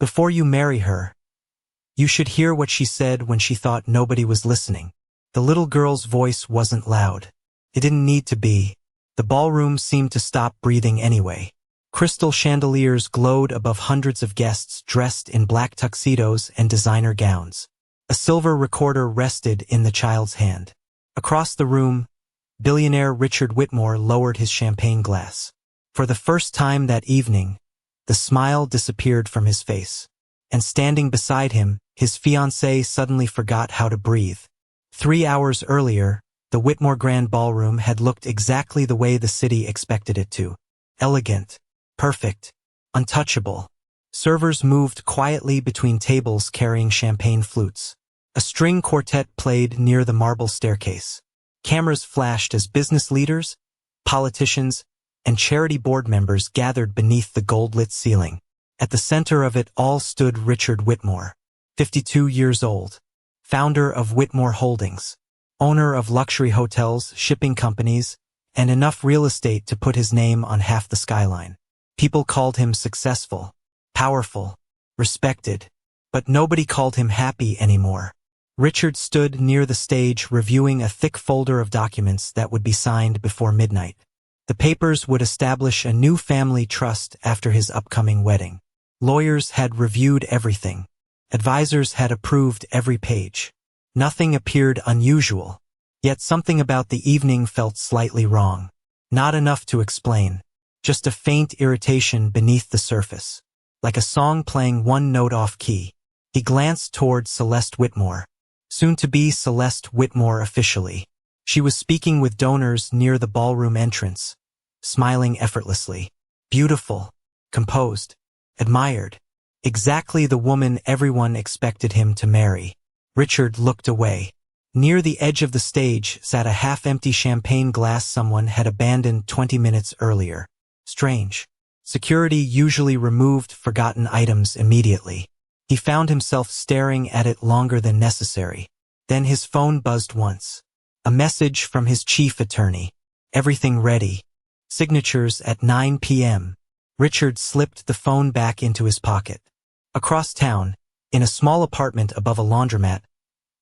Before you marry her, you should hear what she said when she thought nobody was listening. The little girl's voice wasn't loud. It didn't need to be. The ballroom seemed to stop breathing anyway. Crystal chandeliers glowed above hundreds of guests dressed in black tuxedos and designer gowns. A silver recorder rested in the child's hand. Across the room, billionaire Richard Whitmore lowered his champagne glass. For the first time that evening, the smile disappeared from his face. And standing beside him, his fiancée suddenly forgot how to breathe. 3 hours earlier, the Whitmore Grand Ballroom had looked exactly the way the city expected it to. Elegant, perfect, untouchable. Servers moved quietly between tables carrying champagne flutes. A string quartet played near the marble staircase. Cameras flashed as business leaders, politicians, and charity board members gathered beneath the gold-lit ceiling. At the center of it all stood Richard Whitmore, 52 years old, founder of Whitmore Holdings, owner of luxury hotels, shipping companies, and enough real estate to put his name on half the skyline. People called him successful, powerful, respected, but nobody called him happy anymore. Richard stood near the stage reviewing a thick folder of documents that would be signed before midnight. The papers would establish a new family trust after his upcoming wedding. Lawyers had reviewed everything. Advisors had approved every page. Nothing appeared unusual, yet something about the evening felt slightly wrong. Not enough to explain, just a faint irritation beneath the surface, like a song playing one note off key. He glanced toward Celeste Whitmore, soon to be Celeste Whitmore officially. She was speaking with donors near the ballroom entrance, smiling effortlessly. Beautiful, composed, admired. Exactly the woman everyone expected him to marry. Richard looked away. Near the edge of the stage sat a half-empty champagne glass someone had abandoned 20 minutes earlier. Strange. Security usually removed forgotten items immediately. He found himself staring at it longer than necessary. Then his phone buzzed once. A message from his chief attorney. Everything ready. Signatures at 9 p.m. Richard slipped the phone back into his pocket. Across town, in a small apartment above a laundromat,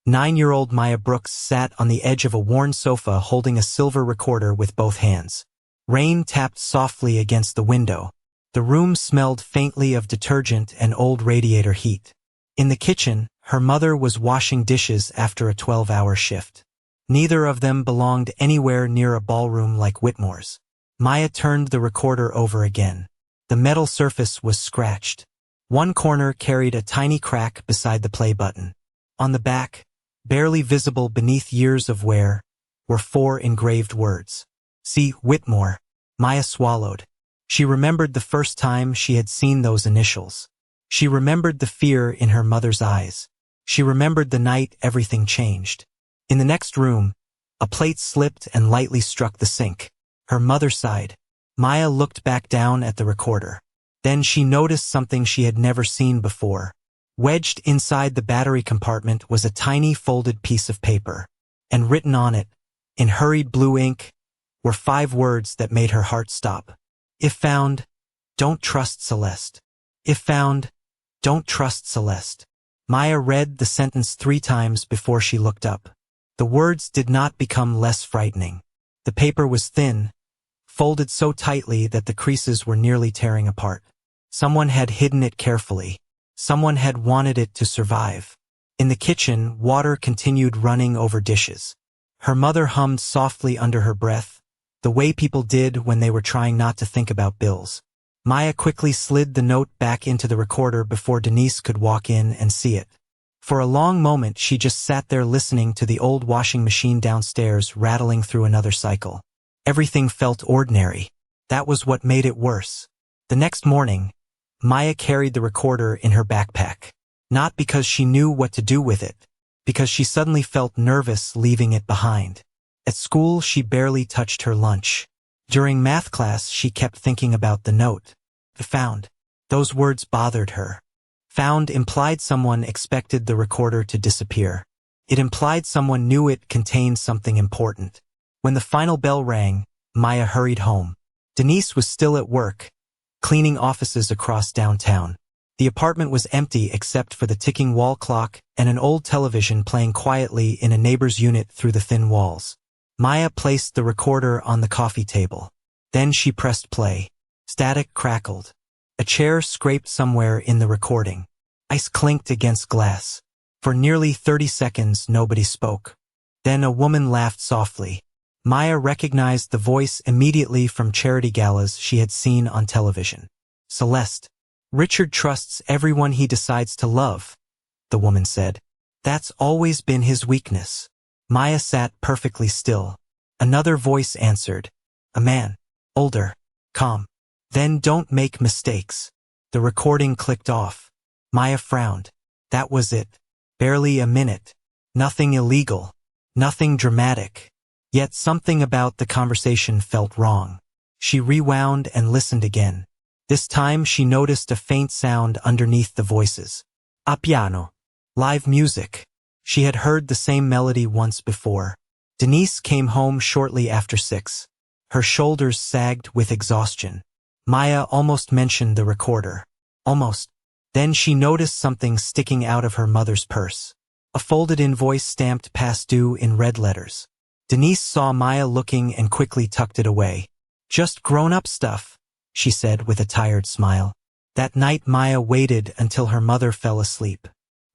9-year-old Maya Brooks sat on the edge of a worn sofa holding a silver recorder with both hands. Rain tapped softly against the window. The room smelled faintly of detergent and old radiator heat. In the kitchen, her mother was washing dishes after a 12-hour shift. Neither of them belonged anywhere near a ballroom like Whitmore's. Maya turned the recorder over again. The metal surface was scratched. One corner carried a tiny crack beside the play button. On the back, barely visible beneath years of wear, were 4 engraved words. See, Whitmore. Maya swallowed. She remembered the first time she had seen those initials. She remembered the fear in her mother's eyes. She remembered the night everything changed. In the next room, a plate slipped and lightly struck the sink. Her mother sighed. Maya looked back down at the recorder. Then she noticed something she had never seen before. Wedged inside the battery compartment was a tiny folded piece of paper. And written on it, in hurried blue ink, were 5 words that made her heart stop. If found, don't trust Celeste. If found, don't trust Celeste. Maya read the sentence 3 times before she looked up. The words did not become less frightening. The paper was thin, folded so tightly that the creases were nearly tearing apart. Someone had hidden it carefully. Someone had wanted it to survive. In the kitchen, water continued running over dishes. Her mother hummed softly under her breath, the way people did when they were trying not to think about bills. Maya quickly slid the note back into the recorder before Denise could walk in and see it. For a long moment she just sat there listening to the old washing machine downstairs rattling through another cycle. Everything felt ordinary. That was what made it worse. The next morning, Maya carried the recorder in her backpack. Not because she knew what to do with it, because she suddenly felt nervous leaving it behind. At school, she barely touched her lunch. During math class, she kept thinking about the note. Found. Those words bothered her. Found implied someone expected the recorder to disappear. It implied someone knew it contained something important. When the final bell rang, Maya hurried home. Denise was still at work, cleaning offices across downtown. The apartment was empty except for the ticking wall clock and an old television playing quietly in a neighbor's unit through the thin walls. Maya placed the recorder on the coffee table. Then she pressed play. Static crackled. A chair scraped somewhere in the recording. Ice clinked against glass. For nearly 30 seconds, nobody spoke. Then a woman laughed softly. Maya recognized the voice immediately from charity galas she had seen on television. Celeste. Richard trusts everyone he decides to love, the woman said. That's always been his weakness. Maya sat perfectly still. Another voice answered. A man. Older. Calm. Then don't make mistakes. The recording clicked off. Maya frowned. That was it. Barely a minute. Nothing illegal. Nothing dramatic. Yet something about the conversation felt wrong. She rewound and listened again. This time she noticed a faint sound underneath the voices. A piano. Live music. She had heard the same melody once before. Denise came home shortly after 6. Her shoulders sagged with exhaustion. Maya almost mentioned the recorder. Almost. Then she noticed something sticking out of her mother's purse. A folded invoice stamped past due in red letters. Denise saw Maya looking and quickly tucked it away. Just grown-up stuff, she said with a tired smile. That night Maya waited until her mother fell asleep.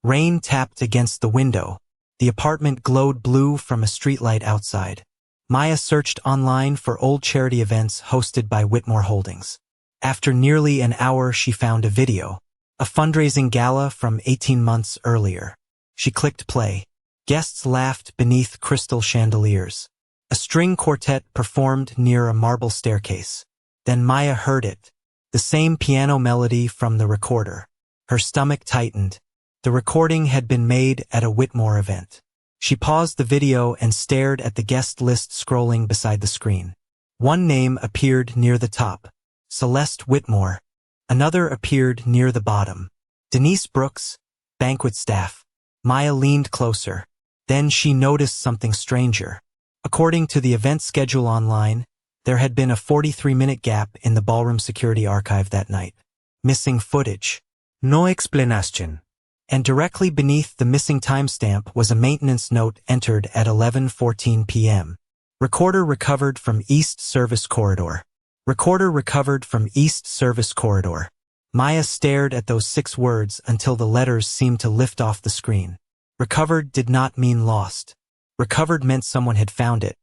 Rain tapped against the window. The apartment glowed blue from a streetlight outside. Maya searched online for old charity events hosted by Whitmore Holdings. After nearly an hour she found a video. A fundraising gala from 18 months earlier. She clicked play. Guests laughed beneath crystal chandeliers. A string quartet performed near a marble staircase. Then Maya heard it. The same piano melody from the recorder. Her stomach tightened. The recording had been made at a Whitmore event. She paused the video and stared at the guest list scrolling beside the screen. One name appeared near the top. Celeste Whitmore. Another appeared near the bottom. Denise Brooks, banquet staff. Maya leaned closer. Then she noticed something stranger. According to the event schedule online, there had been a 43-minute gap in the ballroom security archive that night. Missing footage. No explanation. And directly beneath the missing timestamp was a maintenance note entered at 11:14 p.m. Recorder recovered from East Service Corridor. Recorder recovered from East Service Corridor. Maya stared at those 6 words until the letters seemed to lift off the screen. Recovered did not mean lost. Recovered meant someone had found it,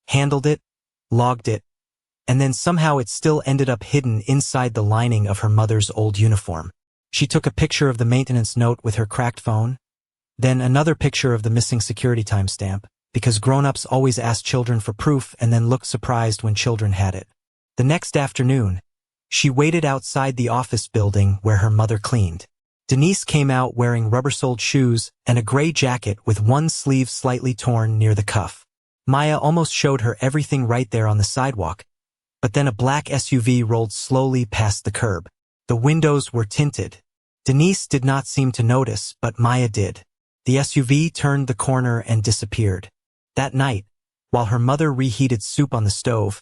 handled it, logged it, and then somehow it still ended up hidden inside the lining of her mother's old uniform. She took a picture of the maintenance note with her cracked phone, then another picture of the missing security timestamp, because grown-ups always asked children for proof and then looked surprised when children had it. The next afternoon, she waited outside the office building where her mother cleaned. Denise came out wearing rubber-soled shoes and a gray jacket with one sleeve slightly torn near the cuff. Maya almost showed her everything right there on the sidewalk, but then a black SUV rolled slowly past the curb. The windows were tinted. Denise did not seem to notice, but Maya did. The SUV turned the corner and disappeared. That night, while her mother reheated soup on the stove,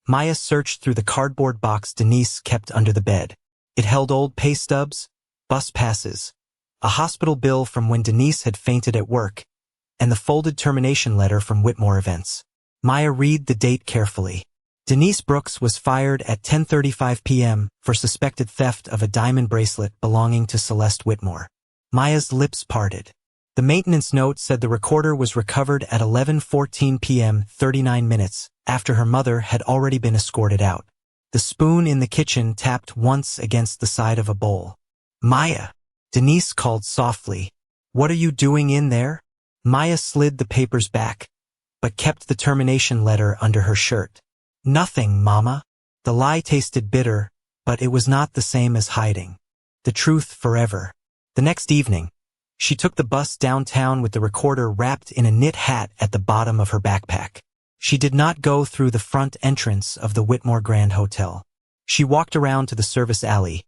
Maya searched through the cardboard box Denise kept under the bed. It held old pay stubs, bus passes, a hospital bill from when Denise had fainted at work, and the folded termination letter from Whitmore Events. Maya read the date carefully. Denise Brooks was fired at 10:35 p.m. for suspected theft of a diamond bracelet belonging to Celeste Whitmore. Maya's lips parted. The maintenance note said the recorder was recovered at 11:14 p.m. 39 minutes after her mother had already been escorted out. The spoon in the kitchen tapped once against the side of a bowl. Maya, Denise called softly. What are you doing in there? Maya slid the papers back, but kept the termination letter under her shirt. Nothing, Mama. The lie tasted bitter, but it was not the same as hiding. The truth forever. The next evening, she took the bus downtown with the recorder wrapped in a knit hat at the bottom of her backpack. She did not go through the front entrance of the Whitmore Grand Hotel. She walked around to the service alley,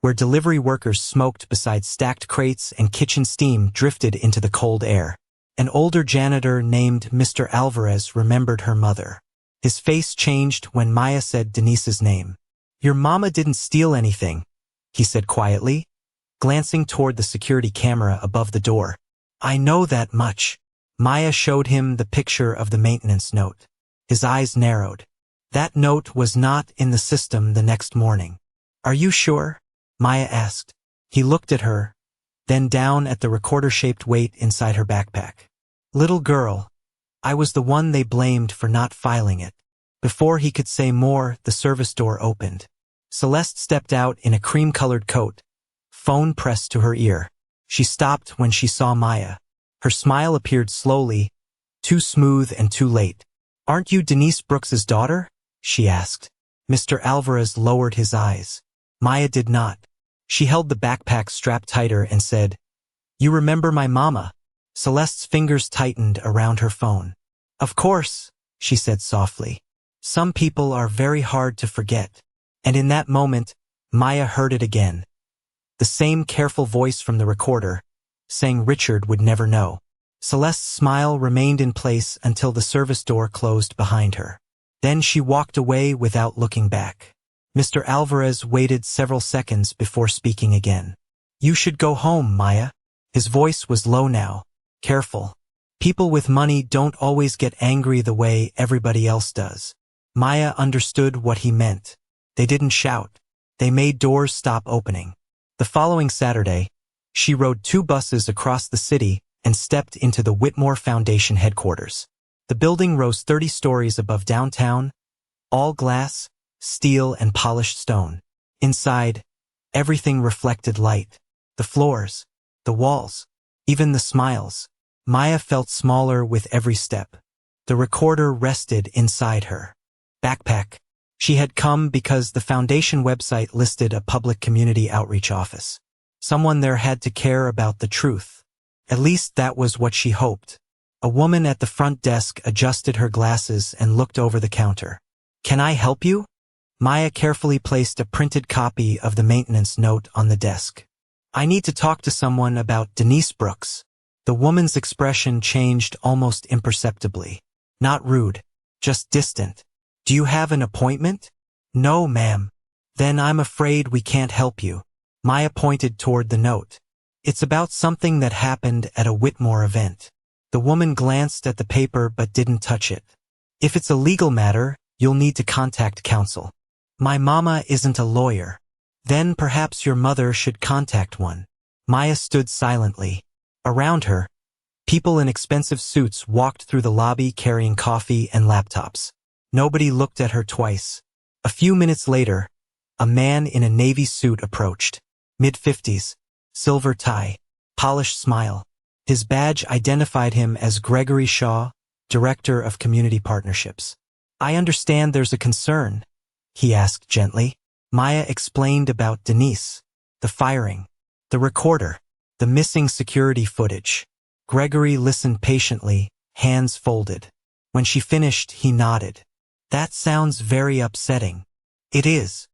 where delivery workers smoked beside stacked crates and kitchen steam drifted into the cold air. An older janitor named Mr. Alvarez remembered her mother. His face changed when Maya said Denise's name. Your mama didn't steal anything, he said quietly. glancing toward the security camera above the door. I know that much. Maya showed him the picture of the maintenance note. His eyes narrowed. That note was not in the system the next morning. Are you sure? Maya asked. He looked at her, then down at the recorder-shaped weight inside her backpack. Little girl, I was the one they blamed for not filing it. Before he could say more, the service door opened. Celeste stepped out in a cream-colored coat, phone pressed to her ear. She stopped when she saw Maya. Her smile appeared slowly, too smooth and too late. Aren't you Denise Brooks's daughter? She asked. Mr. Alvarez lowered his eyes. Maya did not. She held the backpack strapped tighter and said, You remember my mama? Celeste's fingers tightened around her phone. Of course, she said softly. Some people are very hard to forget. And in that moment, Maya heard it again. The same careful voice from the recorder, saying Richard would never know. Celeste's smile remained in place until the service door closed behind her. Then she walked away without looking back. Mr. Alvarez waited several seconds before speaking again. You should go home, Maya. His voice was low now, careful. People with money don't always get angry the way everybody else does. Maya understood what he meant. They didn't shout. They made doors stop opening. The following Saturday, she rode 2 buses across the city and stepped into the Whitmore Foundation headquarters. The building rose 30 stories above downtown, all glass, steel, and polished stone. Inside, everything reflected light. The floors, the walls, even the smiles. Maya felt smaller with every step. The recorder rested inside her backpack. She had come because the foundation website listed a public community outreach office. Someone there had to care about the truth. At least that was what she hoped. A woman at the front desk adjusted her glasses and looked over the counter. Can I help you? Maya carefully placed a printed copy of the maintenance note on the desk. I need to talk to someone about Denise Brooks. The woman's expression changed almost imperceptibly. Not rude, just distant. Do you have an appointment? No, ma'am. Then I'm afraid we can't help you. Maya pointed toward the note. It's about something that happened at a Whitmore event. The woman glanced at the paper but didn't touch it. If it's a legal matter, you'll need to contact counsel. My mama isn't a lawyer. Then perhaps your mother should contact one. Maya stood silently. Around her, people in expensive suits walked through the lobby carrying coffee and laptops. Nobody looked at her twice. A few minutes later, a man in a navy suit approached. Mid-50s, silver tie, polished smile. His badge identified him as Gregory Shaw, Director of Community Partnerships. I understand there's a concern, he asked gently. Maya explained about Denise, the firing, the recorder, the missing security footage. Gregory listened patiently, hands folded. When she finished, he nodded. That sounds very upsetting. It is.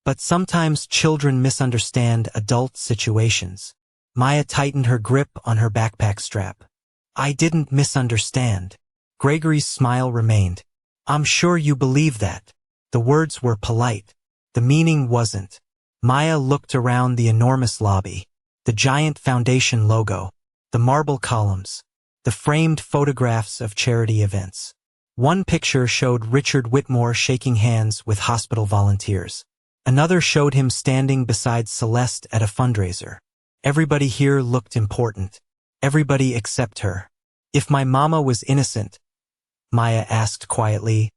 But sometimes children misunderstand adult situations. Maya tightened her grip on her backpack strap. I didn't misunderstand. Gregory's smile remained. I'm sure you believe that. The words were polite. The meaning wasn't. Maya looked around the enormous lobby. The giant foundation logo. The marble columns. The framed photographs of charity events. One picture showed Richard Whitmore shaking hands with hospital volunteers. Another showed him standing beside Celeste at a fundraiser. Everybody here looked important. Everybody except her. If my mama was innocent, Maya asked quietly,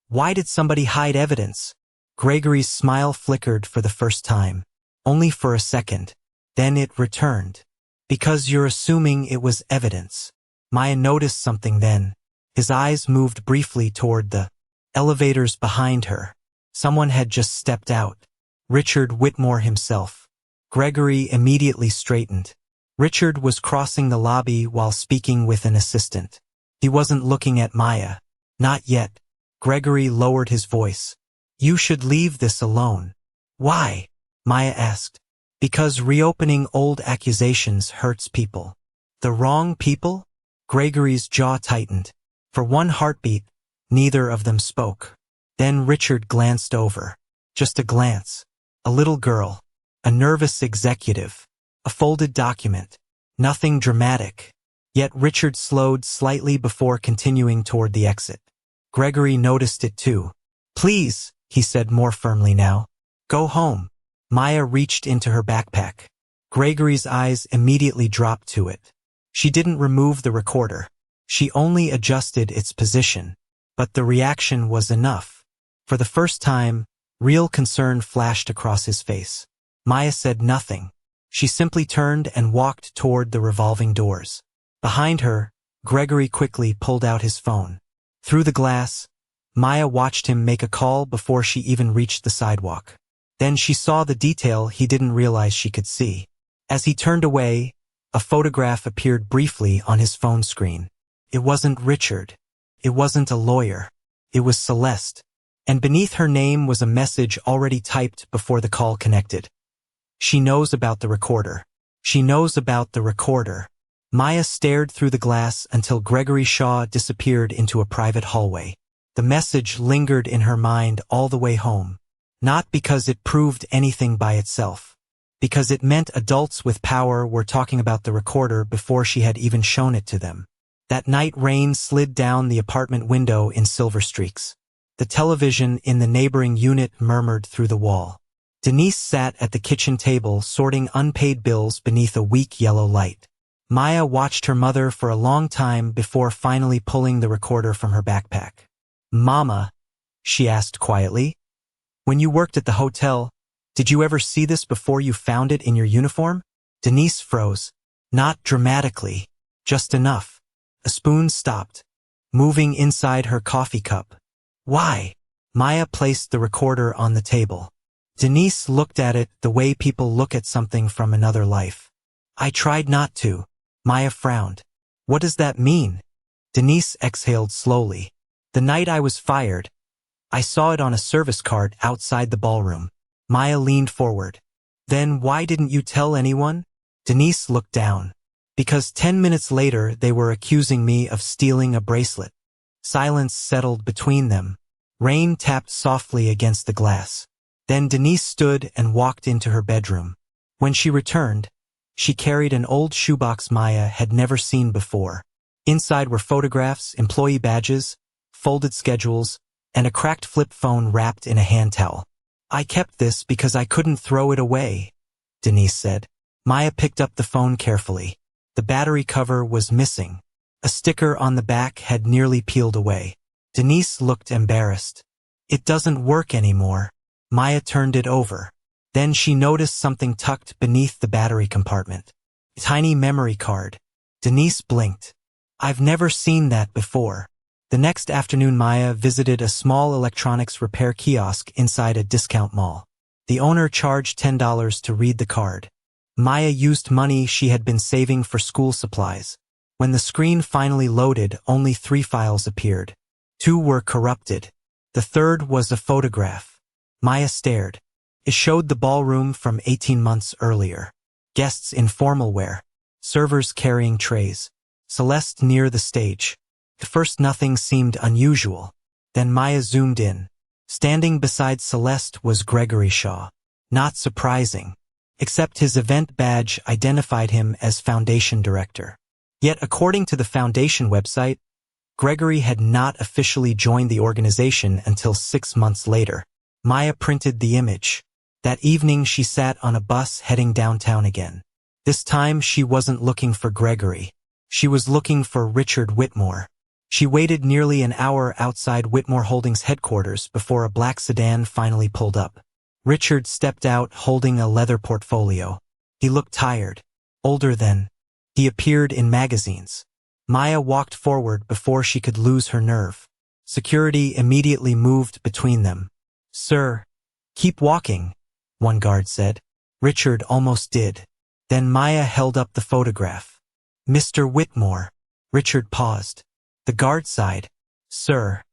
why did somebody hide evidence? Gregory's smile flickered for the first time. Only for a second. Then it returned. Because you're assuming it was evidence. Maya noticed something then. His eyes moved briefly toward the elevators behind her. Someone had just stepped out. Richard Whitmore himself. Gregory immediately straightened. Richard was crossing the lobby while speaking with an assistant. He wasn't looking at Maya. Not yet. Gregory lowered his voice. You should leave this alone. Why? Maya asked. Because reopening old accusations hurts people. The wrong people? Gregory's jaw tightened. For one heartbeat, neither of them spoke. Then Richard glanced over. Just a glance. A little girl. A nervous executive. A folded document. Nothing dramatic. Yet Richard slowed slightly before continuing toward the exit. Gregory noticed it too. "Please," he said more firmly now. "Go home." Maya reached into her backpack. Gregory's eyes immediately dropped to it. She didn't remove the recorder. She only adjusted its position. But the reaction was enough. For the first time, real concern flashed across his face. Maya said nothing. She simply turned and walked toward the revolving doors. Behind her, Gregory quickly pulled out his phone. Through the glass, Maya watched him make a call before she even reached the sidewalk. Then she saw the detail he didn't realize she could see. As he turned away, a photograph appeared briefly on his phone screen. It wasn't Richard. It wasn't a lawyer. It was Celeste. And beneath her name was a message already typed before the call connected. "She knows about the recorder. She knows about the recorder." Maya stared through the glass until Gregory Shaw disappeared into a private hallway. The message lingered in her mind all the way home. Not because it proved anything by itself. Because it meant adults with power were talking about the recorder before she had even shown it to them. That night rain slid down the apartment window in silver streaks. The television in the neighboring unit murmured through the wall. Denise sat at the kitchen table sorting unpaid bills beneath a weak yellow light. Maya watched her mother for a long time before finally pulling the recorder from her backpack. "Mama," she asked quietly, "when you worked at the hotel, did you ever see this before you found it in your uniform?" Denise froze. Not dramatically, just enough. A spoon stopped, moving inside her coffee cup. "Why?" Maya placed the recorder on the table. Denise looked at it the way people look at something from another life. "I tried not to." Maya frowned. "What does that mean?" Denise exhaled slowly. "The night I was fired, I saw it on a service card outside the ballroom." Maya leaned forward. "Then why didn't you tell anyone?" Denise looked down. "Because 10 minutes later they were accusing me of stealing a bracelet." Silence settled between them. Rain tapped softly against the glass. Then Denise stood and walked into her bedroom. When she returned, she carried an old shoebox Maya had never seen before. Inside were photographs, employee badges, folded schedules, and a cracked flip phone wrapped in a hand towel. "I kept this because I couldn't throw it away," Denise said. Maya picked up the phone carefully. The battery cover was missing. A sticker on the back had nearly peeled away. Denise looked embarrassed. "It doesn't work anymore." Maya turned it over. Then she noticed something tucked beneath the battery compartment. A tiny memory card. Denise blinked. "I've never seen that before." The next afternoon Maya visited a small electronics repair kiosk inside a discount mall. The owner charged $10 to read the card. Maya used money she had been saving for school supplies. When the screen finally loaded, only 3 files appeared. 2 were corrupted. The third was a photograph. Maya stared. It showed the ballroom from 18 months earlier. Guests in formal wear. Servers carrying trays. Celeste near the stage. At first nothing seemed unusual. Then Maya zoomed in. Standing beside Celeste was Gregory Shaw. Not surprising. Except his event badge identified him as Foundation Director. Yet according to the Foundation website, Gregory had not officially joined the organization until 6 months later. Maya printed the image. That evening she sat on a bus heading downtown again. This time she wasn't looking for Gregory. She was looking for Richard Whitmore. She waited nearly an hour outside Whitmore Holdings headquarters before a black sedan finally pulled up. Richard stepped out holding a leather portfolio. He looked tired. Older than he appeared in magazines. Maya walked forward before she could lose her nerve. Security immediately moved between them. "Sir, keep walking," one guard said. Richard almost did. Then Maya held up the photograph. "Mr. Whitmore." Richard paused. The guard sighed. "Sir,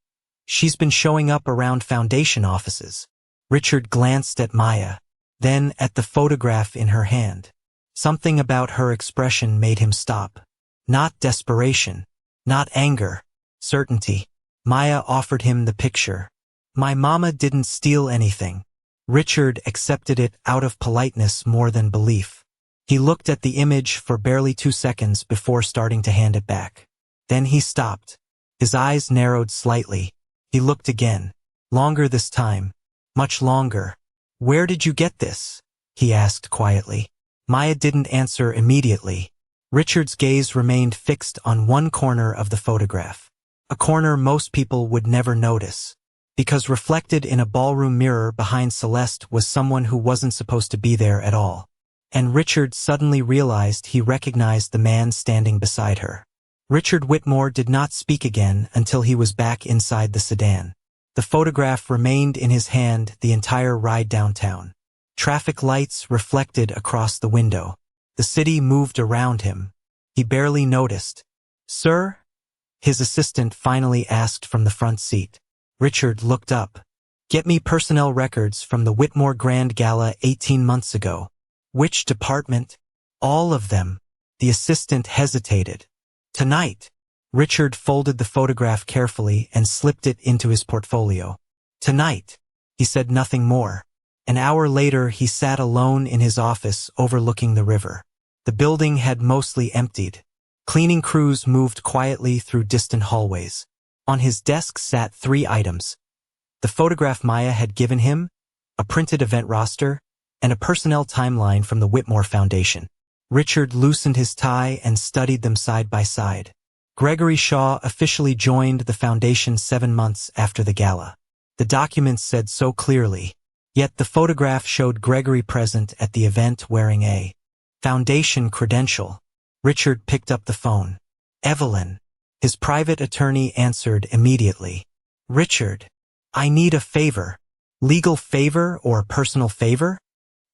she's been showing up around Foundation offices." Richard glanced at Maya, then at the photograph in her hand. Something about her expression made him stop. Not desperation, not anger, certainty. Maya offered him the picture. "My mama didn't steal anything." Richard accepted it out of politeness more than belief. He looked at the image for barely 2 seconds before starting to hand it back. Then he stopped. His eyes narrowed slightly. He looked again. Longer this time. Much longer. "Where did you get this?" he asked quietly. Maya didn't answer immediately. Richard's gaze remained fixed on one corner of the photograph. A corner most people would never notice. Because reflected in a ballroom mirror behind Celeste was someone who wasn't supposed to be there at all. And Richard suddenly realized he recognized the man standing beside her. Richard Whitmore did not speak again until he was back inside the sedan. The photograph remained in his hand the entire ride downtown. Traffic lights reflected across the window. The city moved around him. He barely noticed. "Sir?" his assistant finally asked from the front seat. Richard looked up. "Get me personnel records from the Whitmore Grand Gala 18 months ago." "Which department?" "All of them." The assistant hesitated. "Tonight." Richard folded the photograph carefully and slipped it into his portfolio. "Tonight." He said nothing more. An hour later, he sat alone in his office overlooking the river. The building had mostly emptied. Cleaning crews moved quietly through distant hallways. On his desk sat 3 items. The photograph Maya had given him, a printed event roster, and a personnel timeline from the Whitmore Foundation. Richard loosened his tie and studied them side by side. Gregory Shaw officially joined the foundation 7 months after the gala. The documents said so clearly. Yet the photograph showed Gregory present at the event wearing a foundation credential. Richard picked up the phone. "Evelyn." His private attorney answered immediately. "Richard, I need a favor." "Legal favor or personal favor?"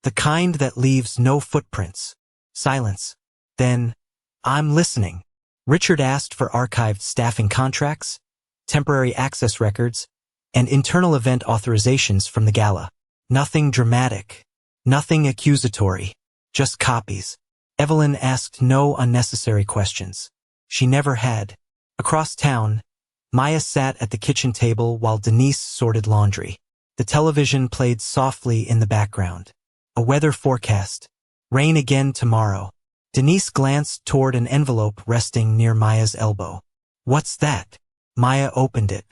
"The kind that leaves no footprints." Silence. Then, "I'm listening." Richard asked for archived staffing contracts, temporary access records, and internal event authorizations from the gala. Nothing dramatic. Nothing accusatory. Just copies. Evelyn asked no unnecessary questions. She never had. Across town, Maya sat at the kitchen table while Denise sorted laundry. The television played softly in the background. A weather forecast. Rain again tomorrow. Denise glanced toward an envelope resting near Maya's elbow. "What's that?" Maya opened it.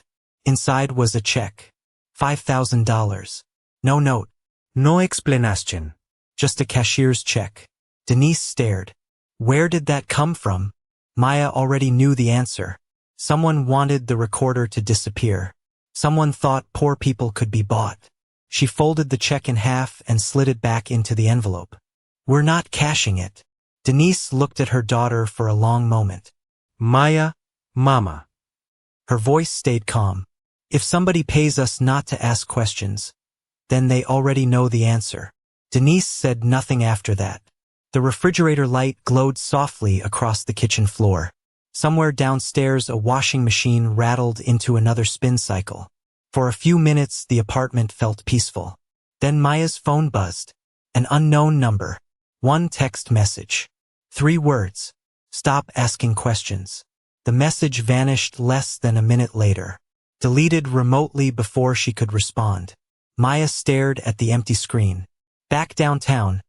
Inside was a check. $5,000. No note. No explanation. Just a cashier's check. Denise stared. Where did that come from? Maya already knew the answer. Someone wanted the recorder to disappear. Someone thought poor people could be bought. She folded the check in half and slid it back into the envelope. "We're not cashing it." Denise looked at her daughter for a long moment. "Maya, Mama." Her voice stayed calm. "If somebody pays us not to ask questions, then they already know the answer." Denise said nothing after that. The refrigerator light glowed softly across the kitchen floor. Somewhere downstairs a washing machine rattled into another spin cycle. For a few minutes the apartment felt peaceful. Then Maya's phone buzzed. An unknown number. One text message. 3 words. "Stop asking questions." The message vanished less than a minute later. Deleted remotely before she could respond. Maya stared at the empty screen. Back downtown,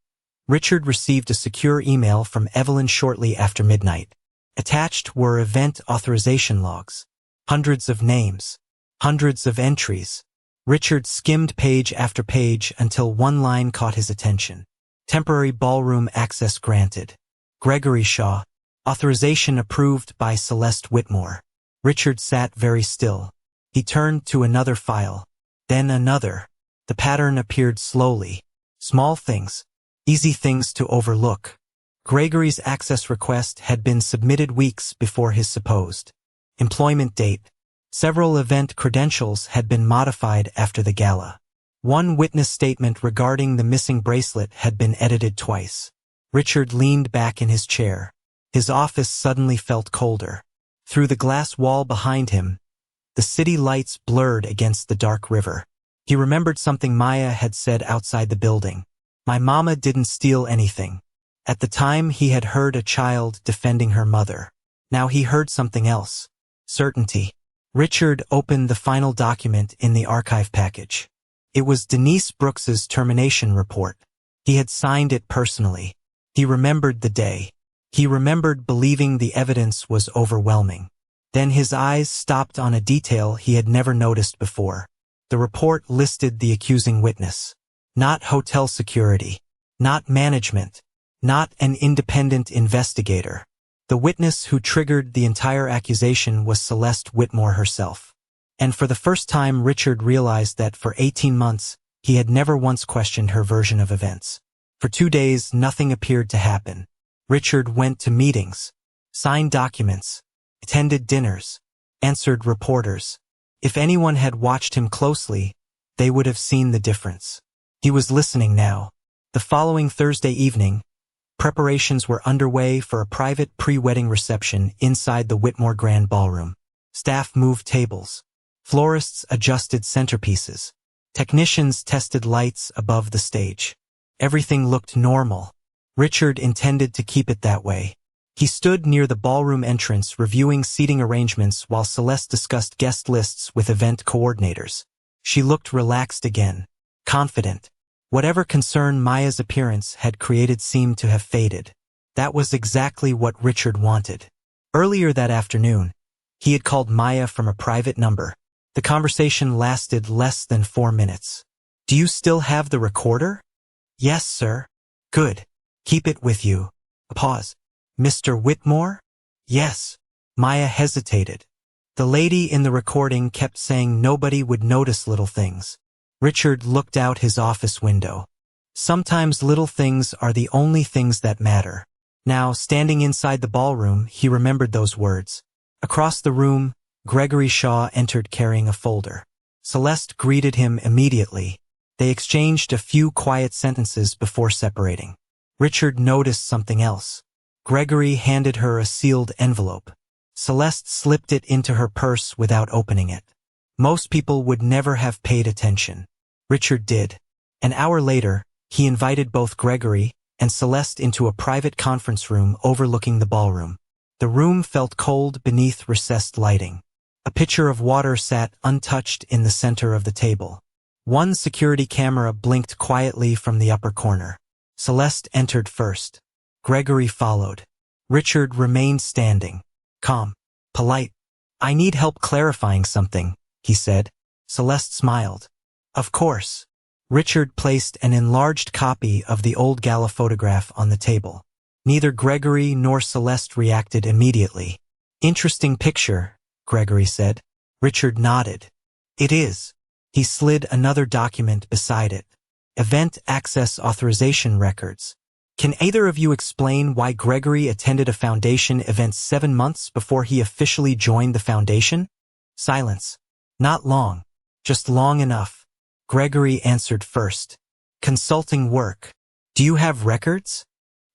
Richard received a secure email from Evelyn shortly after midnight. Attached were event authorization logs. Hundreds of names. Hundreds of entries. Richard skimmed page after page until one line caught his attention. Temporary ballroom access granted. Gregory Shaw. Authorization approved by Celeste Whitmore. Richard sat very still. He turned to another file. Then another. The pattern appeared slowly. Small things. Easy things to overlook. Gregory's access request had been submitted weeks before his supposed employment date. Several event credentials had been modified after the gala. One witness statement regarding the missing bracelet had been edited twice. Richard leaned back in his chair. His office suddenly felt colder. Through the glass wall behind him, the city lights blurred against the dark river. He remembered something Maya had said outside the building. "My mama didn't steal anything." At the time he had heard a child defending her mother. Now he heard something else. Certainty. Richard opened the final document in the archive package. It was Denise Brooks's termination report. He had signed it personally. He remembered the day. He remembered believing the evidence was overwhelming. Then his eyes stopped on a detail he had never noticed before. The report listed the accusing witness. Not hotel security. Not management. Not an independent investigator. The witness who triggered the entire accusation was Celeste Whitmore herself. And for the first time, Richard realized that for 18 months, he had never once questioned her version of events. For 2 days, nothing appeared to happen. Richard went to meetings, signed documents, attended dinners, answered reporters. If anyone had watched him closely, they would have seen the difference. He was listening now. The following Thursday evening, preparations were underway for a private pre-wedding reception inside the Whitmore Grand Ballroom. Staff moved tables. Florists adjusted centerpieces. Technicians tested lights above the stage. Everything looked normal. Richard intended to keep it that way. He stood near the ballroom entrance reviewing seating arrangements while Celeste discussed guest lists with event coordinators. She looked relaxed again, confident. Whatever concern Maya's appearance had created seemed to have faded. That was exactly what Richard wanted. Earlier that afternoon, he had called Maya from a private number. The conversation lasted less than 4 minutes. "Do you still have the recorder?" "Yes, sir." "Good. Keep it with you." A pause. "Mr. Whitmore?" "Yes." Maya hesitated. The lady in the recording kept saying nobody would notice little things. Richard looked out his office window. Sometimes little things are the only things that matter. Now, standing inside the ballroom, he remembered those words. Across the room, Gregory Shaw entered carrying a folder. Celeste greeted him immediately. They exchanged a few quiet sentences before separating. Richard noticed something else. Gregory handed her a sealed envelope. Celeste slipped it into her purse without opening it. Most people would never have paid attention. Richard did. An hour later, he invited both Gregory and Celeste into a private conference room overlooking the ballroom. The room felt cold beneath recessed lighting. A pitcher of water sat untouched in the center of the table. One security camera blinked quietly from the upper corner. Celeste entered first. Gregory followed. Richard remained standing, calm, polite. "I need help clarifying something," he said. Celeste smiled. "Of course." Richard placed an enlarged copy of the old gala photograph on the table. Neither Gregory nor Celeste reacted immediately. "Interesting picture," Gregory said. Richard nodded. "It is." He slid another document beside it. "Event access authorization records." "Can either of you explain why Gregory attended a foundation event 7 months before he officially joined the foundation?" Silence. "Not long. Just long enough." Gregory answered first. "Consulting work." "Do you have records?"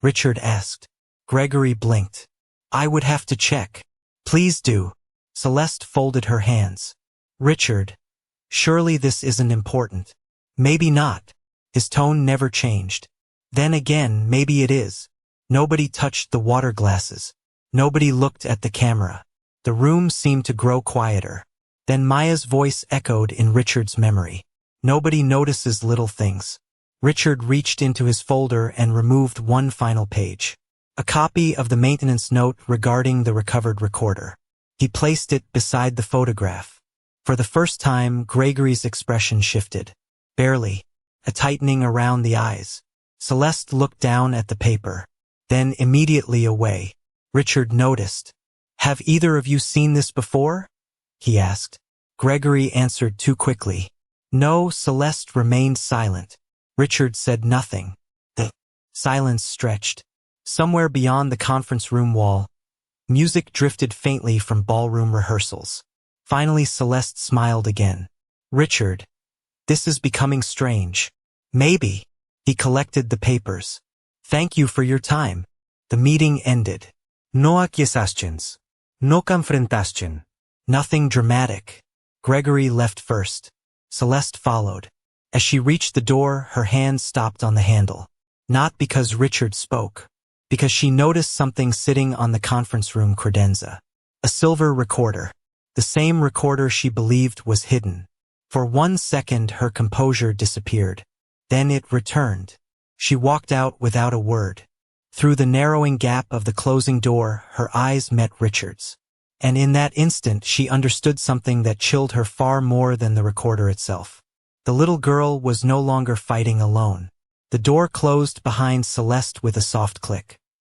Richard asked. Gregory blinked. "I would have to check." "Please do." Celeste folded her hands. "Richard, surely this isn't important." "Maybe not." His tone never changed. "Then again, maybe it is." Nobody touched the water glasses. Nobody looked at the camera. The room seemed to grow quieter. Then Maya's voice echoed in Richard's memory. "Nobody notices little things." Richard reached into his folder and removed one final page. A copy of the maintenance note regarding the recovered recorder. He placed it beside the photograph. For the first time, Gregory's expression shifted. Barely. A tightening around the eyes. Celeste looked down at the paper, then immediately away. Richard noticed. "Have either of you seen this before?" he asked. Gregory answered too quickly. No. Celeste remained silent. Richard said nothing. The silence stretched. Somewhere beyond the conference room wall, music drifted faintly from ballroom rehearsals. Finally, Celeste smiled again. "Richard, this is becoming strange." "Maybe." He collected the papers. "Thank you for your time." The meeting ended. No accusations. No confrontation. Nothing dramatic. Gregory left first. Celeste followed. As she reached the door, her hand stopped on the handle. Not because Richard spoke. Because she noticed something sitting on the conference room credenza. A silver recorder. The same recorder she believed was hidden. For 1 second her composure disappeared. Then it returned. She walked out without a word. Through the narrowing gap of the closing door, her eyes met Richard's. And in that instant she understood something that chilled her far more than the recorder itself. The little girl was no longer fighting alone. The door closed behind Celeste with a soft click.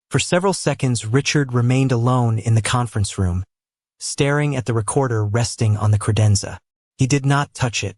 For several seconds Richard remained alone in the conference room, staring at the recorder resting on the credenza. He did not touch it.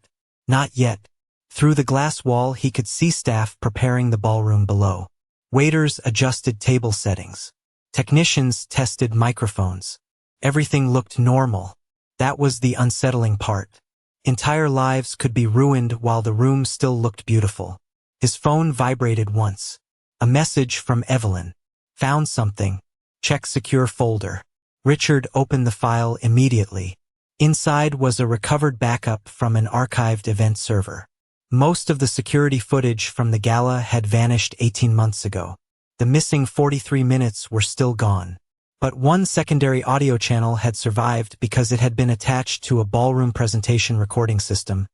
Not yet. Through the glass wall he could see staff preparing the ballroom below. Waiters adjusted table settings. Technicians tested microphones. Everything looked normal. That was the unsettling part. Entire lives could be ruined while the room still looked beautiful. His phone vibrated once. A message from Evelyn. Found something. Check secure folder. Richard opened the file immediately. Inside was a recovered backup from an archived event server. Most of the security footage from the gala had vanished 18 months ago. The missing 43 minutes were still gone. But one secondary audio channel had survived because it had been attached to a ballroom presentation recording system,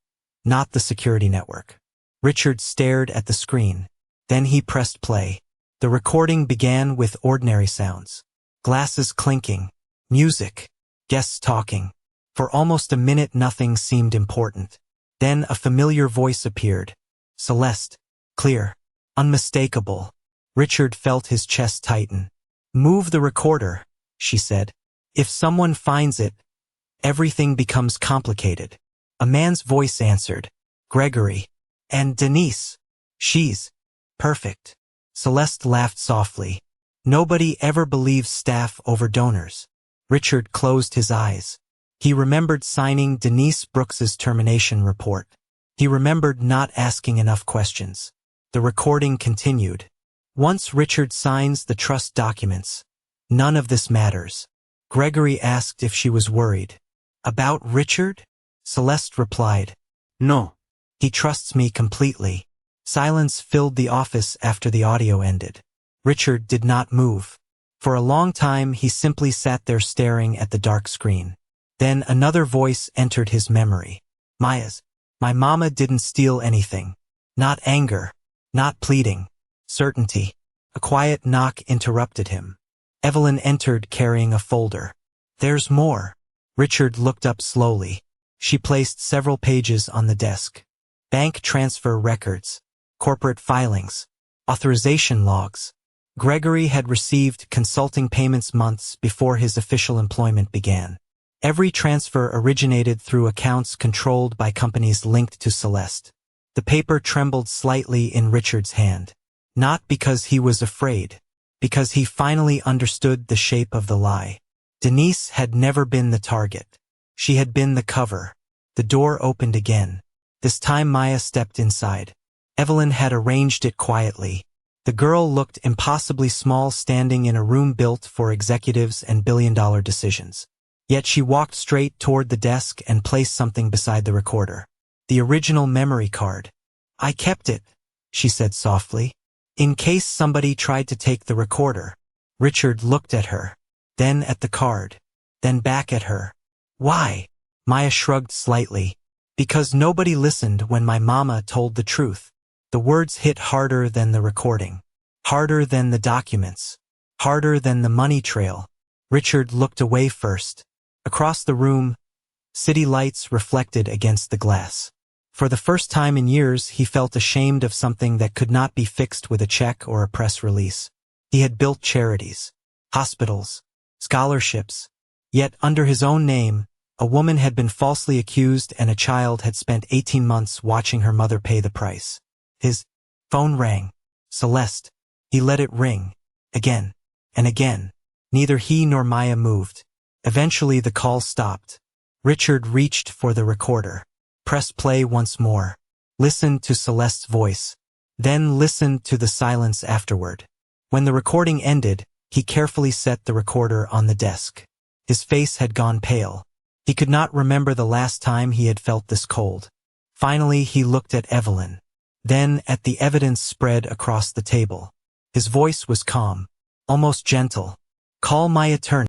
not the security network. Richard stared at the screen. Then he pressed play. The recording began with ordinary sounds. Glasses clinking. Music. Guests talking. For almost a minute nothing seemed important. Then a familiar voice appeared. Celeste. Clear. Unmistakable. Richard felt his chest tighten. Move the recorder, she said. If someone finds it, everything becomes complicated. A man's voice answered. Gregory. And Denise. She's perfect. Celeste laughed softly. Nobody ever believes staff over donors. Richard closed his eyes. He remembered signing Denise Brooks's termination report. He remembered not asking enough questions. The recording continued. Once Richard signs the trust documents, none of this matters. Gregory asked if she was worried. About Richard? Celeste replied. No. He trusts me completely. Silence filled the office after the audio ended. Richard did not move. For a long time he simply sat there staring at the dark screen. Then another voice entered his memory. Maya's. My mama didn't steal anything. Not anger. Not pleading. Certainty. A quiet knock interrupted him. Evelyn entered carrying a folder. There's more. Richard looked up slowly. She placed several pages on the desk. Bank transfer records. Corporate filings. Authorization logs. Gregory had received consulting payments months before his official employment began. Every transfer originated through accounts controlled by companies linked to Celeste. The paper trembled slightly in Richard's hand. Not because he was afraid, because he finally understood the shape of the lie. Denise had never been the target. She had been the cover. The door opened again. This time Maya stepped inside. Evelyn had arranged it quietly. The girl looked impossibly small standing in a room built for executives and billion-dollar decisions. Yet she walked straight toward the desk and placed something beside the recorder. The original memory card. I kept it, she said softly. In case somebody tried to take the recorder. Richard looked at her. Then at the card. Then back at her. Why? Maya shrugged slightly. Because nobody listened when my mama told the truth. The words hit harder than the recording. Harder than the documents. Harder than the money trail. Richard looked away first. Across the room, city lights reflected against the glass. For the first time in years, he felt ashamed of something that could not be fixed with a check or a press release. He had built charities, hospitals, scholarships. Yet under his own name, a woman had been falsely accused and a child had spent 18 months watching her mother pay the price. His phone rang. Celeste. He let it ring. Again. And again. Neither he nor Maya moved. Eventually the call stopped. Richard reached for the recorder. Press play once more. Listened to Celeste's voice. Then listened to the silence afterward. When the recording ended, he carefully set the recorder on the desk. His face had gone pale. He could not remember the last time he had felt this cold. Finally he looked at Evelyn. Then at the evidence spread across the table. His voice was calm, almost gentle. Call my attorney.